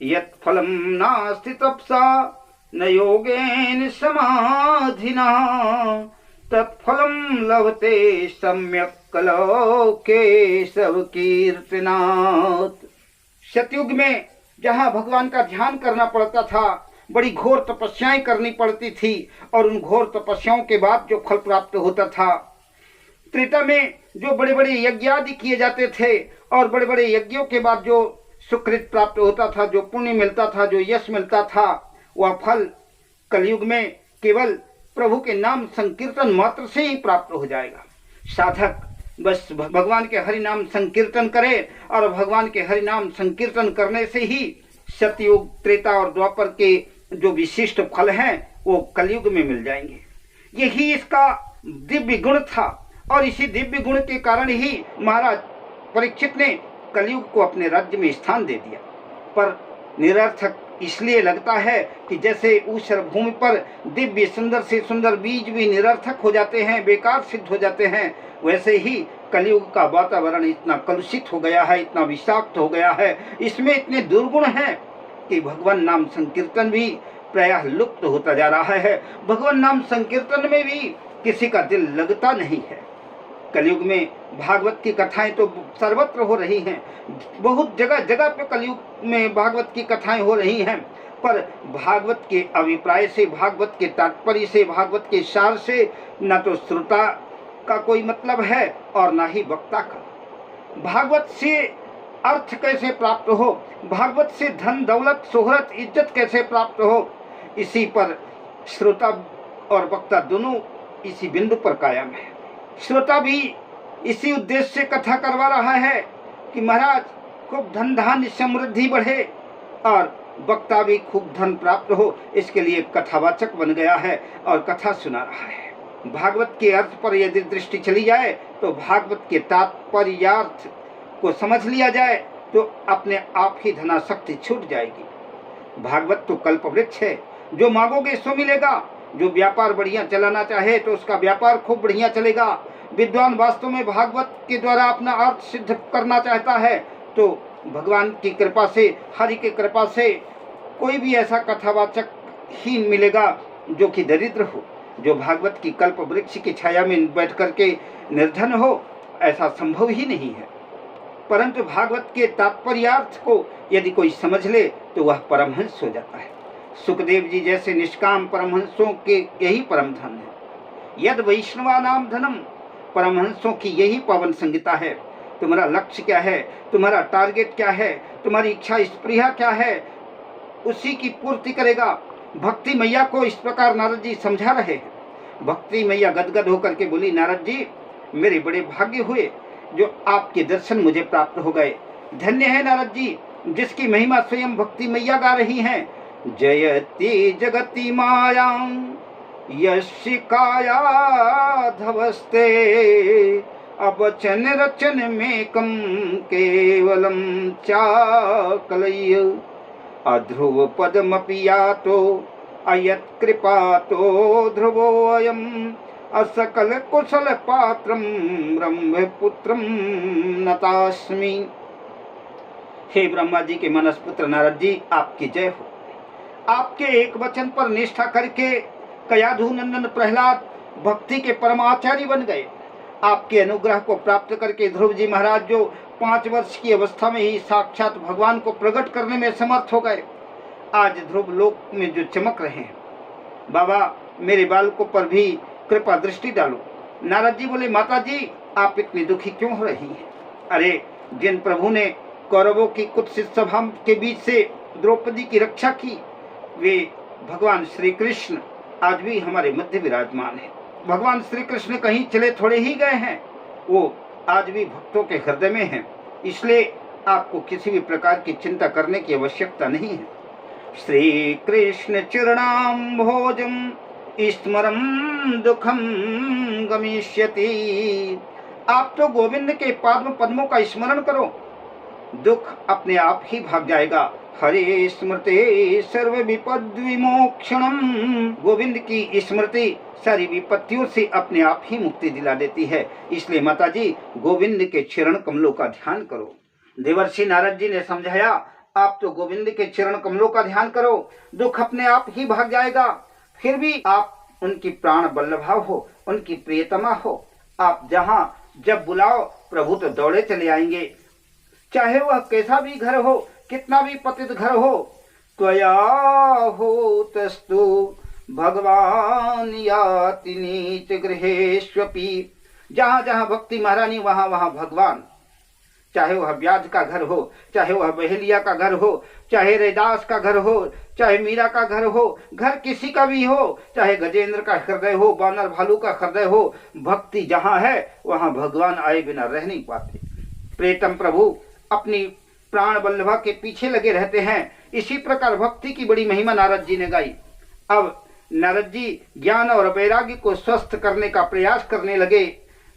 यत् फलं नास्ति तपसा न योगेन समाधिना तत्फलं लभते सम्यक् कलौ केशव कीर्तनात्। सतयुग में जहाँ भगवान का ध्यान करना पड़ता था, बड़ी घोर तपस्याएं करनी पड़ती थी और उन घोर तपस्याओं के बाद जो फल प्राप्त होता था। त्रेता में जो बड़े बड़े यज्ञ आदि किए जाते थे और बड़े बड़े यज्ञों के बाद जो सुकृत प्राप्त होता था, जो पुण्य मिलता था, जो यश मिलता था, वह फल कलयुग में केवल प्रभु के नाम संकीर्तन मात्र से ही प्राप्त हो जाएगा। साधक बस भगवान के हरि नाम संकीर्तन करे और भगवान के हरि नाम संकीर्तन करने से ही सतयुग, त्रेता और द्वापर के जो विशिष्ट फल हैं वो कलयुग में मिल जाएंगे। यही इसका दिव्य गुण था और इसी दिव्य गुण के कारण ही महाराज परीक्षित ने कलयुग को अपने राज्य में स्थान दे दिया। पर निरर्थक इसलिए लगता है कि जैसे ऊसर भूमि पर दिव्य सुंदर से सुंदर बीज भी निरर्थक हो जाते हैं, बेकार सिद्ध हो जाते हैं, वैसे ही कलयुग का वातावरण इतना कलुषित हो गया है, इतना विषाक्त हो गया है, इसमें इतने दुर्गुण हैं कि भगवान नाम संकीर्तन भी प्रायः लुप्त होता जा रहा है। भगवान नाम संकीर्तन में भी किसी का दिल लगता नहीं है। कलयुग में भागवत की कथाएं तो सर्वत्र हो रही हैं, बहुत जगह जगह पे कलयुग में भागवत की कथाएं हो रही हैं, पर भागवत के अभिप्राय से, भागवत के तात्पर्य से, भागवत के सार से न तो श्रोता का कोई मतलब है और न ही वक्ता का। भागवत से अर्थ कैसे प्राप्त हो, भागवत से धन दौलत शोहरत इज्जत कैसे प्राप्त हो, इसी पर श्रोता और वक्ता दोनों इसी बिंदु पर कायम है। श्रोता भी इसी उद्देश्य से कथा करवा रहा है कि महाराज खूब धन धान्य समृद्धि बढ़े और वक्ता भी खूब धन प्राप्त हो, इसके लिए कथावाचक बन गया है और कथा सुना रहा है। भागवत के अर्थ पर यदि दृष्टि चली जाए तो भागवत के तात्पर्यार्थ को समझ लिया जाए तो अपने आप ही धनाशक्ति छूट जाएगी। भागवत तो कल्प वृक्ष है, जो मांगोगे सो मिलेगा। जो व्यापार बढ़िया चलाना चाहे तो उसका व्यापार खूब बढ़िया चलेगा। विद्वान वास्तव में भागवत के द्वारा अपना अर्थ सिद्ध करना चाहता है तो भगवान की कृपा से, हरि की कृपा से कोई भी ऐसा कथावाचक ही मिलेगा जो कि दरिद्र हो, जो भागवत की कल्प वृक्ष की छाया में बैठ करके निर्धन हो, ऐसा संभव ही नहीं है। परंतु भागवत के तात्पर्यार्थ को यदि कोई समझ ले तो वह परमहंस हो जाता है। सुखदेव जी जैसे निष्काम परमहंसों के यही परम धन है। यद वैष्णवानाम धनम, परमहंसों की यही पावन संगीता है। तुम्हारा लक्ष्य क्या है, तुम्हारा टारगेट क्या है, तुम्हारी इच्छा स्पृहा क्या है, उसी की पूर्ति करेगा। भक्ति मैया को इस प्रकार नारद जी समझा रहे हैं। भक्ति मैया गदगद होकर के बोली, नारद जी मेरे बड़े भाग्य हुए जो आपके दर्शन मुझे प्राप्त हो गए। धन्य है नारद जी जिसकी महिमा स्वयं भक्ति मैया गा रही हैं। जयति जगति मायां यस्य काया धवस्ते अवचन रचन में कम केवलम चाकलय अध्रुव पदमपि यातो अयत् कृपातो ध्रुवोऽयम् असकल कुशल पात्रम ब्रह्मपुत्रम नतास्मि। हे ब्रह्मा जी के मनस पुत्र नारद जी, आपकी जय हो। आपके एक वचन पर निष्ठा करके कयाधु नंदन प्रहलाद भक्ति के परमाचार्य बन गए। आपके अनुग्रह को प्राप्त करके ध्रुव जी महाराज जो 5 वर्ष की अवस्था में ही साक्षात भगवान को प्रकट करने में समर्थ हो गए, आज ध्रुव लोक में जो चमक रहे हैं। बाबा मेरे बालकों पर भी कृपा दृष्टि डालो। नारद जी बोले, माता जी आप इतनी दुखी क्यों हो रही हैं? अरे जिन प्रभु ने कौरवों की कुत्सित सभा के बीच से द्रौपदी की रक्षा की, वे भगवान श्री कृष्ण आज भी हमारे मध्य विराजमान है। भगवान श्री कृष्ण कहीं चले थोड़े ही गए हैं, वो आज भी भक्तों के हृदय में हैं। इसलिए आपको किसी भी प्रकार की चिंता करने की आवश्यकता नहीं है। श्री कृष्ण चरणाम भोजम स्मरम दुखम गमिष्यति। आप तो गोविंद के पाद्म पद्मों का स्मरण करो, दुख अपने आप ही भाग जाएगा। हरे स्मृते सर्व विपद विमोक्षणम। गोविंद की स्मृति सारी विपत्तियों से अपने आप ही मुक्ति दिला देती है। इसलिए माता जी गोविंद के चरण कमलों का ध्यान करो। देवर्षि नारद जी ने समझाया, आप तो गोविंद के चरण कमलों का ध्यान करो, दुख अपने आप ही भाग जाएगा। फिर भी आप उनकी प्राण बल्लभा हो, उनकी प्रियतमा हो। आप जहां जब बुलाओ प्रभु तो दौड़े चले आएंगे, चाहे वह कैसा भी घर हो, कितना भी पतित घर हो। त्वया होतस्तु भगवान याति नीच गृहेष्वपि। जहां जहां भक्ति महारानी वहां वहां भगवान। चाहे वह ब्याज का घर हो, चाहे वह बहेलिया का घर हो, चाहे रैदास का घर हो, चाहे मीरा का घर हो, घर किसी का भी हो, चाहे गजेंद्र का हृदय हो, बानर भालू का हृदय हो, भक्ति जहां है वहां भगवान आए बिना रह नहीं पाते। प्रेतम प्रभु अपनी प्राण बल्लभा के पीछे लगे रहते हैं। इसी प्रकार भक्ति की बड़ी महिमा नारद जी ने गाई। अब नारद जी ज्ञान और वैराग्य को स्वस्थ करने का प्रयास करने लगे।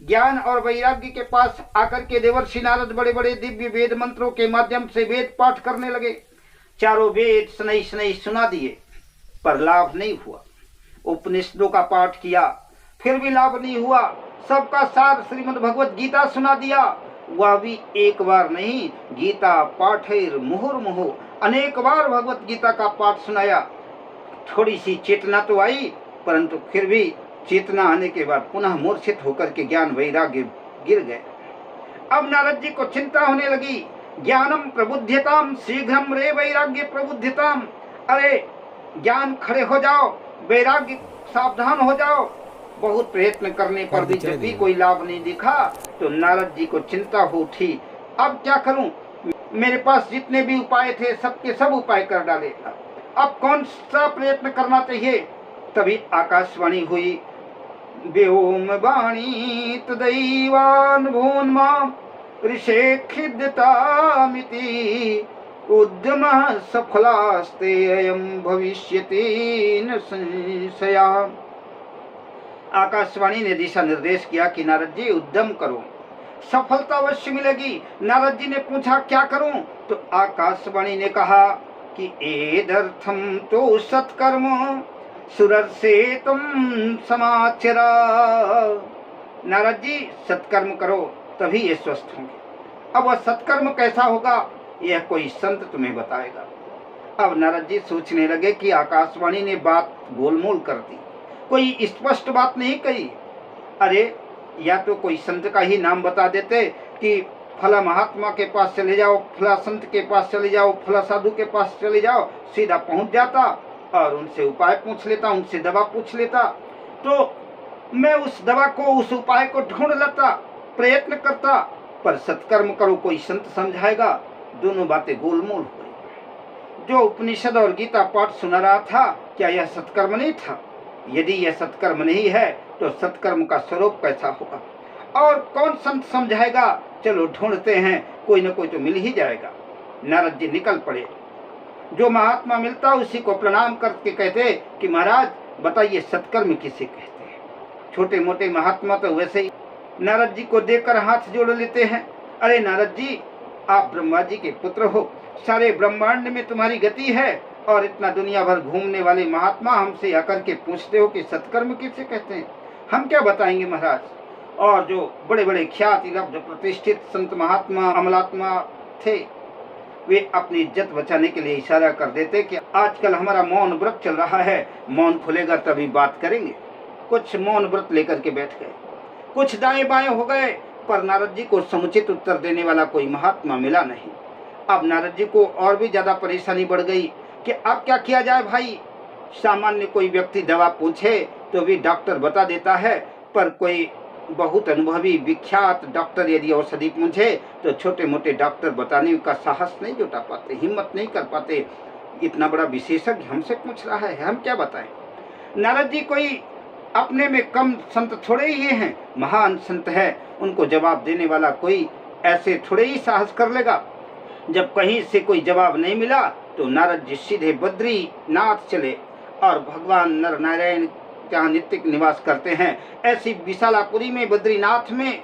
ज्ञान और वैराग्य के पास आकर के देवर्षि नारद बड़े बड़े दिव्य वेद मंत्रों के माध्यम से वेद पाठ करने लगे। चारों वेद सुनाई सुनाई सुना दिए, पर लाभ नहीं हुआ। उपनिषदों का पाठ किया, फिर भी लाभ नहीं हुआ। सबका सार श्रीमद् भगवत गीता सुना दिया, वह भी एक बार नहीं। गीता पाठैर मुहुर्मुहुः, अनेक बार भगवत गीता का पाठ सुनाया। थोड़ी सी चेतना तो आई, परंतु फिर भी चेतना आने के बाद पुनः मूर्छित होकर के ज्ञान वैराग्य गिर गए। अब नारद जी को चिंता होने लगी। ज्ञानम प्रबुद्धताम शीघ्रम रे वैराग्य प्रबुद्धताम। अरे ज्ञान खड़े हो जाओ, वैराग्य सावधान हो जाओ। बहुत प्रयत्न करने पर भी जब भी कोई लाभ नहीं दिखा तो नारद जी को चिंता हो उठी। अब क्या करूं? मेरे पास जितने भी उपाय थे सबके सब उपाय कर डाले, अब कौन सा प्रयत्न करना चाहिए? तभी आकाशवाणी हुई। व्योम वाणी तदैवान भून्मा ऋषे खिद्यतामिति उद्यम सफलास्ते अयम भविष्यति न संशया। आकाशवाणी ने दिशा निर्देश किया कि नारद जी उद्यम करो, सफलता अवश्य मिलेगी। नारद जी ने पूछा क्या करूं? तो आकाशवाणी ने कहा कि एदर्थम तो सत्कर्म सुरसे तुम समाचरा। नारद जी सत्कर्म करो तभी ये स्वस्थ होंगे। अब वह सत्कर्म कैसा होगा यह कोई संत तुम्हें बताएगा। अब नारद जी सोचने लगे कि आकाशवाणी ने बात गोलमोल कर दी, कोई स्पष्ट बात नहीं कही। अरे या तो कोई संत का ही नाम बता देते कि फला महात्मा के पास चले जाओ, फला संत के पास चले जाओ, फला साधु के पास चले जाओ, सीधा पहुंच जाता और उनसे उपाय पूछ लेता, उनसे दवा पूछ लेता, तो मैं उस दवा को, उस उपाय को ढूंढ लेता, प्रयत्न करता। पर सत्कर्म करो कोई संत समझाएगा। दोनों बातें गोलमोल हो गई। जो उपनिषद और गीता पाठ सुना रहा था, क्या यह सत्कर्म नहीं था? यदि यह सत्कर्म नहीं है तो सत्कर्म का स्वरूप कैसा होगा? और कौन संत समझाएगा? चलो ढूंढते हैं, कोई न कोई तो मिल ही जाएगा। नारद जी निकल पड़े। जो महात्मा मिलता उसी को प्रणाम करके कहते कि महाराज बताइए सत्कर्म किसे कहते हैं? छोटे मोटे महात्मा तो वैसे ही नारद जी को देखकर हाथ जोड़ लेते हैं। अरे नारद जी, आप ब्रह्मा जी के पुत्र हो, सारे ब्रह्मांड में तुम्हारी गति है, और इतना दुनिया भर घूमने वाले महात्मा हमसे आकर के पूछते हो कि सत्कर्म किसे कहते हैं? हम क्या बताएंगे महाराज? और जो बड़े बड़े ख्याति लब्ध प्रतिष्ठित संत महात्मा अमलात्मा थे, वे अपनी इज्जत बचाने के लिए इशारा कर देते कि आजकल हमारा मौन व्रत चल रहा है, मौन खुलेगा तभी बात करेंगे। कुछ मौन व्रत लेकर के बैठ गए, कुछ दाएं बाएं हो गए, पर नारद जी को समुचित उत्तर देने वाला कोई महात्मा मिला नहीं। अब नारद जी को और भी ज्यादा परेशानी बढ़ गई कि अब क्या किया जाए भाई। सामान्य कोई व्यक्ति दवा पूछे तो भी डॉक्टर बता देता है, पर कोई बहुत अनुभवी विख्यात डॉक्टर यदि औषधि पूछे तो छोटे मोटे डॉक्टर बताने का साहस नहीं जुटा पाते, हिम्मत नहीं कर पाते। इतना बड़ा विशेषज्ञ हमसे पूछ रहा है, हम क्या बताएं? नारद जी कोई अपने में कम संत थोड़े ही हैं, महान संत है, उनको जवाब देने वाला कोई ऐसे थोड़े ही साहस कर लेगा। जब कहीं से कोई जवाब नहीं मिला तो नारद जी सीधे बद्रीनाथ चले, और भगवान नर नारायण जहाँ नित्य निवास करते हैं, ऐसी विशालापुरी में बद्रीनाथ में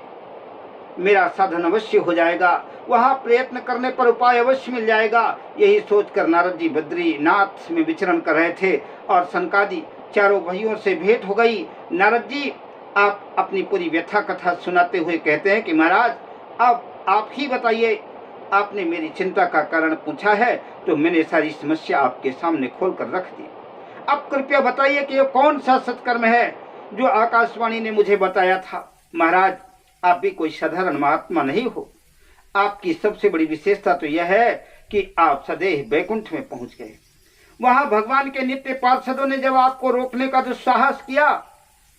मेरा साधन अवश्य हो जाएगा, वहाँ प्रयत्न करने पर उपाय अवश्य मिल जाएगा। यही सोचकर नारद जी बद्रीनाथ में विचरण कर रहे थे और सनकादि चारों भाइयों से भेंट हो गई। नारद जी आप अपनी पूरी व्यथा कथा सुनाते हुए कहते हैं कि महाराज अब आप ही बताइए, आपने मेरी चिंता का कारण पूछा है तो मैंने सारी समस्या आपके सामने खोलकर रख दी। अब कृपया बताइए कि यह कौन सा सत्कर्म है जो आकाशवाणी ने मुझे बताया था। महाराज, आप भी कोई साधारण महात्मा नहीं हो। आपकी सबसे बड़ी विशेषता तो यह है कि आप सदैव बैकुंठ में पहुंच गए। वहां भगवान के नित्य पार्षदों ने जब आपको रोकने का दुस्साहस किया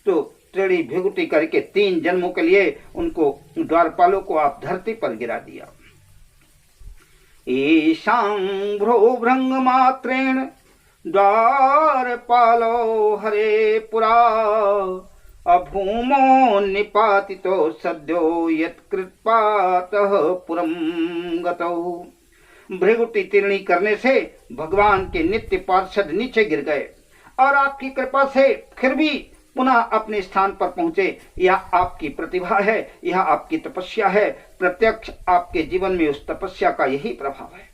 तो टेढ़ी भिगुटी करके 3 जन्मों के लिए उनको द्वारपालों को आप धरती पर गिरा दिया। ईशां भ्रो भृंग मात्रेण द्वारपालो हरे पुरा अभूमो निपातितो सद्यो यत्कृत्पातः पुरं गतौ। भृगुटी तीर्णी करने से भगवान के नित्य पार्षद नीचे गिर गए और आपकी कृपा से फिर भी पुनः अपने स्थान पर पहुंचे। यह आपकी प्रतिभा है, यह आपकी तपस्या है। प्रत्यक्ष आपके जीवन में उस तपस्या का यही प्रभाव है।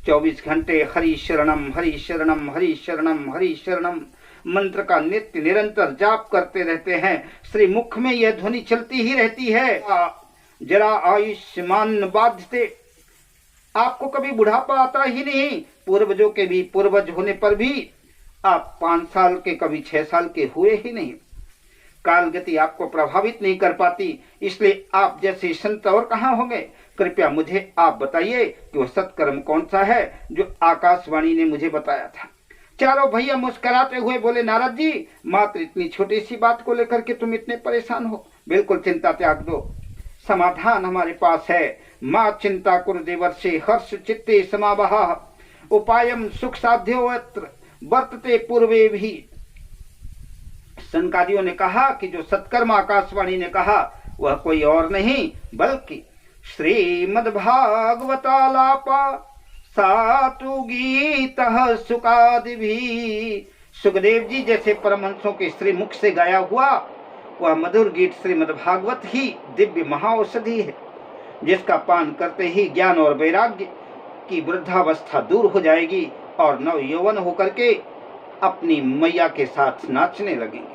24 घंटे हरि शरणम हरि शरणम हरि शरणम हरि शरणम मंत्र का नित्य निरंतर जाप करते रहते हैं। श्री मुख में यह ध्वनि चलती ही रहती है, जरा आयुष्मान बाध्यते। आपको कभी बुढ़ापा आता ही नहीं। पूर्वजों के भी पूर्वज होने पर भी आप 5 साल के, कभी 6 साल के हुए ही नहीं। काल गति आपको प्रभावित नहीं कर पाती, इसलिए आप जैसे संत और कहाँ होंगे। कृपया मुझे आप बताइए कि वह सत्कर्म कौन सा है जो आकाशवाणी ने मुझे बताया था। चारों भैया मुस्कुराते हुए बोले, नारद जी, मात्र इतनी छोटी सी बात को लेकर के तुम इतने परेशान हो। बिल्कुल चिंता त्याग दो, समाधान हमारे पास है। माँ चिंता कुरु देवर्षे हर्ष चित्ते समावह उपायम सुख साध्यो अत्र वर्तते पूर्वे भी। सनकादियों ने कहा कि जो सत्कर्म आकाशवाणी ने कहा वह कोई और नहीं बल्कि श्रीमद्भागवतालापा सातु गीतः सुकादि भी। सुखदेव जी जैसे परमहंसों के श्री मुख से गाया हुआ वह मधुर गीत श्रीमद्भागवत ही दिव्य महाऔषधि है, जिसका पान करते ही ज्ञान और वैराग्य की वृद्धावस्था दूर हो जाएगी और नव यौवन होकर के अपनी मैया के साथ नाचने लगेंगे।